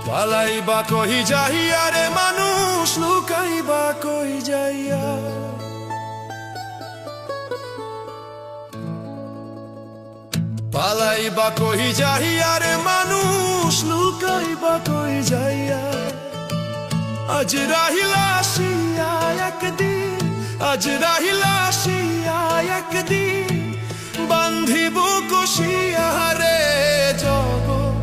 পালাইবা কহি যাইয়া রে মানুষ, লুকাইবা কহি যাইয়া। পালাইবা কহি যাইয়া রে মানুষ, লুকাইবা কহি যাইয়া। আজ রাহিলা আসিয়া একদিন, আজ রাহিলা আসিয়া একদিন, বান্ধিব কষিয়া রে জগৎ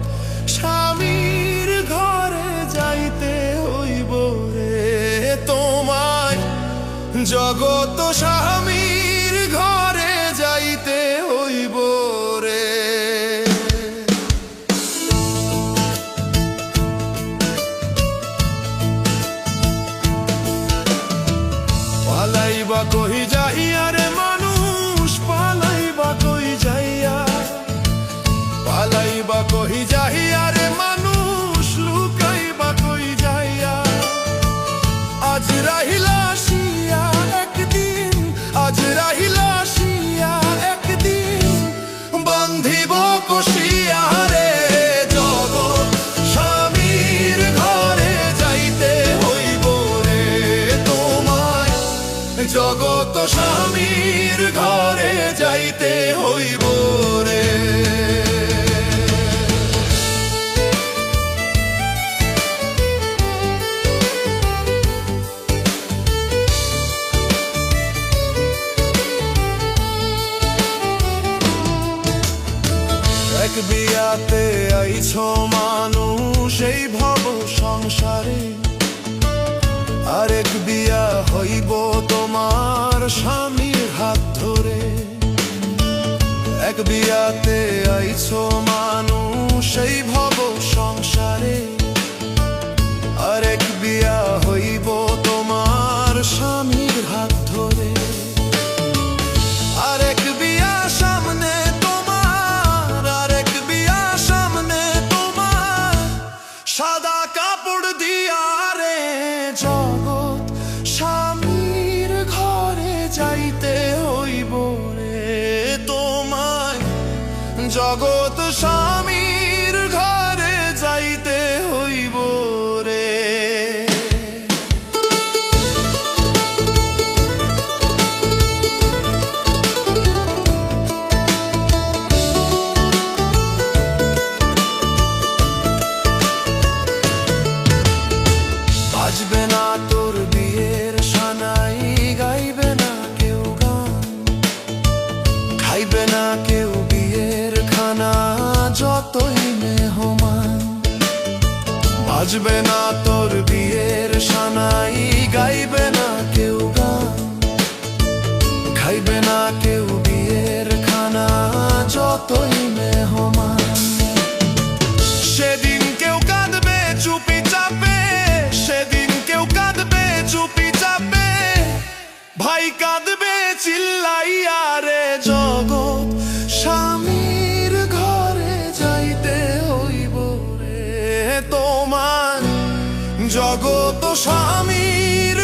স্বামীর ঘরে যাইতে হইব রে তোমায়। জগৎ স্বামীর ঘরে যাইতে হইব রে। পালাইবা কহি যাইয়া রে মানুষ, পালাইবা কহি যাইয়া। পালাইবা কহি যাইয়া রে মানুষ, লুকাইবা কহি যাইয়া। আজ রাহিলা আসিয়া একদিন, আজ রাহিলা আসিয়া একদিন, বান্ধিব কষিয়া রে জগৎ স্বামীর ঘরে যাইতে হইব রে তোমায়। জগৎ স্বামীর ঘরে যাইতে হইব রে। এক বিয়াতে আইছ মানুষ এই ভব সংসারে, আরেক বিয়া হইব তোমার স্বামীর হাত ধরে। এক বিয়াতে আইছ মানুষ এই ভব সংসারে, আরেক বিয়া হইব তোমার স্বামীর হাত ধরে। আরেক বিয়া সামনে তোমার, আরেক বিয়া সামনে তোমার, সাদা কাপড় দিয়া রে জগৎ স্বামীর ঘরে যাইতে হইব রে তোমায়। জগৎ স্বামীর ঘরে যাইতে হইব রে। বাজবে না তোর বিয়ের সানাই, গাইবে না কেউ গান, খাইবে না কেউ বিয়ের খানা যতই মেহমান। বাজবে না তোর বিয়ের সানাই, গাইবে না কেউ গান, খাইবে না কেউ বিয়ের খানা যতই মেহমান। সেদিন কেউ কাঁদবে চুপি চাপে, সেদিন কেউ কাঁদবে চুপি চাপে, ভাই কাঁদবে চিল্লাইয়া রে জগৎ স্বামীর ঘরে যাইতে হইব রে তোমার। জগৎ স্বামীর